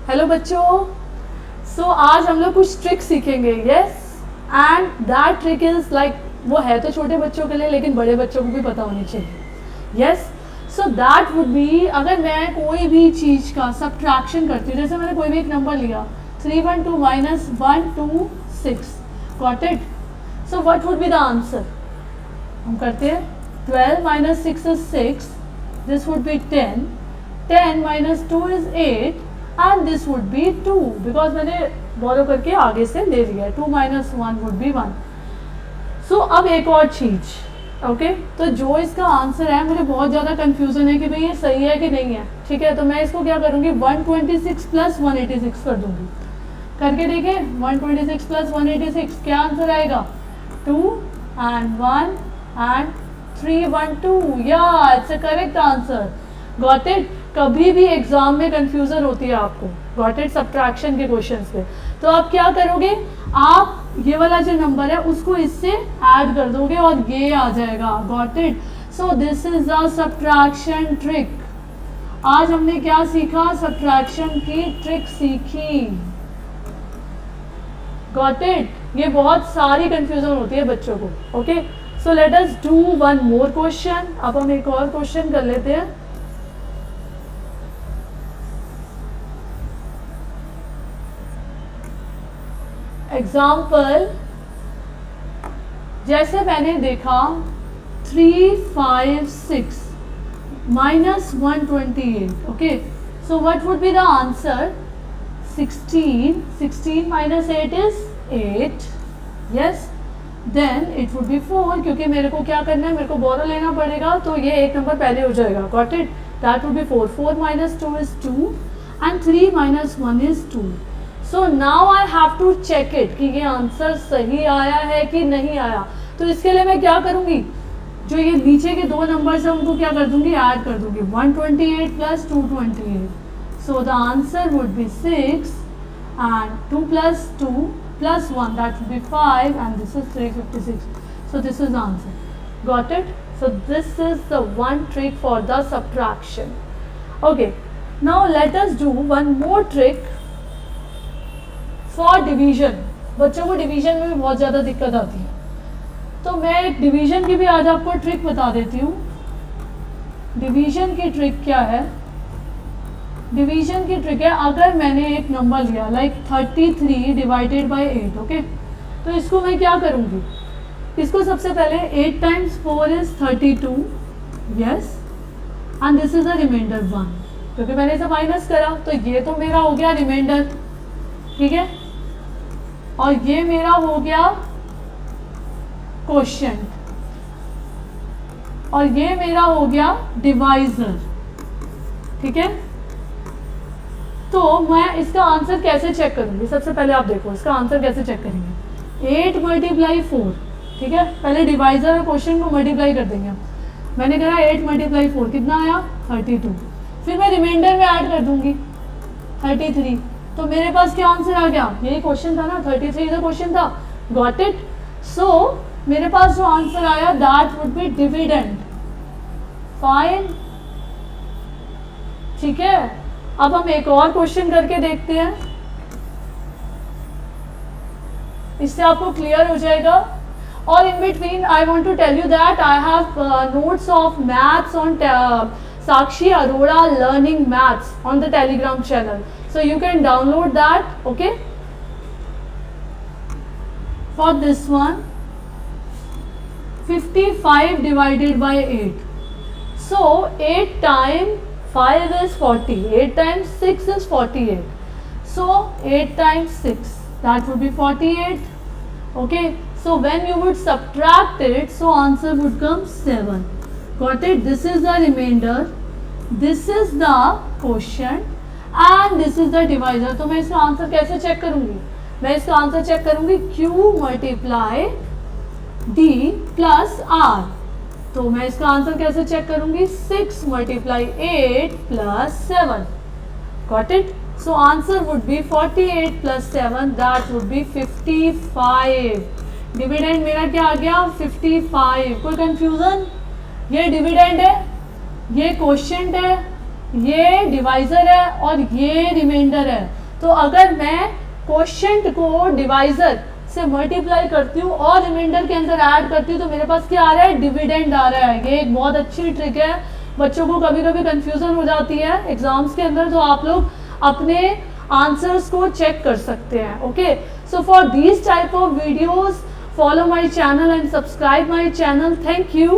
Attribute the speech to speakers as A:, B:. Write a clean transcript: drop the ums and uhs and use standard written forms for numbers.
A: Hello बच्चों, आज हम लोग कुछ ट्रिक सीखेंगे. Yes, and that trick is like, वो है तो छोटे बच्चों के लिए लेकिन बड़े बच्चों को भी पता होनी चाहिए. Yes, so that would B, अगर मैं कोई भी चीज़ का सब्ट्रैक्शन करती हूँ, जैसे मैंने कोई भी एक नंबर लिया 312 minus 126, got it. So what would be the answer. हम करते हैं 12 minus 6 is 6, this would be 10, 10 minus 2 is 8 and this would be 2, because मैंने बोरो करके आगे से ले लिया. 2 माइनस 1 वुड बी 1. सो अब एक और चीज़, ओके, तो जो इसका आंसर है, मुझे बहुत ज़्यादा कन्फ्यूज़न है कि भाई ये सही है कि नहीं है. ठीक है, तो मैं इसको क्या करूँगी, 126 प्लस 186 कर दूँगी. करके देखिए, 126 प्लस 186 क्या आंसर आएगा, 2 and 1 and 312. या it's a correct answer. Got it. कभी भी एग्जाम में कंफ्यूजन होती है आपको, गॉट इट, सब्ट्रैक्शन के क्वेश्चंस पे, तो आप क्या करोगे, आप ये वाला जो नंबर है उसको इससे ऐड कर दोगे और ये आ जाएगा. Got it. So this is the subtraction trick. आज हमने क्या सीखा, सब्ट्रैक्शन की ट्रिक सीखी. Got it. ये बहुत सारी कंफ्यूजन होती है बच्चों को. Okay, so let us do one more question. अब हम एक और क्वेश्चन कर लेते हैं. एग्जाम्पल, जैसे मैंने देखा 356 minus 128. Okay, so what would be the answer. 16 minus 8 is 8. Yes, then it would be 4, क्योंकि मेरे को क्या करना है, मेरे को बोरो लेना पड़ेगा, तो ये एक नंबर पहले हो जाएगा. Got it. That would be 4. 4 minus 2 is 2 and 3 minus 1 is 2. So now I have to check it कि ये आंसर सही आया है कि नहीं आया. तो इसके लिए मैं क्या करूँगी, जो ये नीचे के दो नंबर्स हैं उनको क्या कर दूंगी, ऐड कर दूंगी. 128 plus 228. So the answer would be 6 and 2 plus 2 plus 1, that would be 5, and this is 356. So this is the answer. Got it? So this is the one trick for the subtraction. Okay, now let us do one more trick for division. बच्चों को division में भी बहुत ज़्यादा दिक्कत आती है, तो मैं एक डिवीजन की भी आज आपको ट्रिक बता देती हूँ. डिवीजन की ट्रिक क्या है, डिवीजन की ट्रिक है, अगर मैंने एक नंबर लिया लाइक 33 डिवाइडेड बाय 8. ओके, तो इसको मैं क्या करूँगी, इसको सबसे पहले 8 times 4 is 32. Yes, and this is the remainder 1, क्योंकि मैंने इसे माइनस करा, तो ये तो मेरा हो गया रिमाइंडर. ठीक है, और ये मेरा हो गया क्वोशिएंट, और ये मेरा हो गया डिवाइजर. ठीक है, तो मैं इसका आंसर कैसे चेक करूंगी, सबसे पहले आप देखो इसका आंसर कैसे चेक करेंगे. 8 मल्टीप्लाई 4. ठीक है, पहले डिवाइजर और क्वोशिएंट को मल्टीप्लाई कर देंगे. मैंने कहा 8 मल्टीप्लाई 4 कितना आया, 32. फिर मैं रिमाइंडर में ऐड कर दूंगी 33, तो मेरे पास क्या आंसर आ गया, यही क्वेश्चन था ना, 33 का क्वेश्चन था. Got it. सो मेरे पास जो आंसर आया that would B dividend. Fine. ठीक है, अब हम एक और क्वेश्चन करके देखते हैं, इससे आपको क्लियर हो जाएगा. और in between I want to tell you that I have notes of maths on Sakshi Arora learning maths on the Telegram channel, so you can download that. Okay, for this one, 55 divided by 8. So 8 times 5 is 40, 8 times 6 is 48. So 8 times 6, that would be 48. Okay, so when you would subtract it, so answer would come 7. Got it? This is the remainder, this is the quotient and this is the divisor. तो मैं इसका answer कैसे check करूंगी, मैं इसका answer check करूंगी Q multiply D plus R. तो मैं इसका आंसर कैसे चेक करूंगी, 6 multiply 8 plus 7. Got it. So answer would be 48 plus 7, that would B 55. Dividend मेरा क्या आ गया, 55. कोई कंफ्यूजन, ये डिविडेंड है, ये क्वोशिएंट है, ये डिवाइजर है और ये रिमाइंडर है। तो अगर मैं क्वोशिएंट को डिवाइजर से मल्टीप्लाई करती हूँ और रिमाइंडर के अंदर ऐड करती हूँ तो मेरे पास क्या आ रहा है, डिविडेंड आ रहा है। ये एक बहुत अच्छी ट्रिक है, बच्चों को कभी कभी कंफ्यूजन हो जाती है एग्जाम्स के अंदर, तो आप लोग अपने आंसर्स को चेक कर सकते हैं। Okay, so for these type of videos follow my channel and subscribe my channel. Thank you.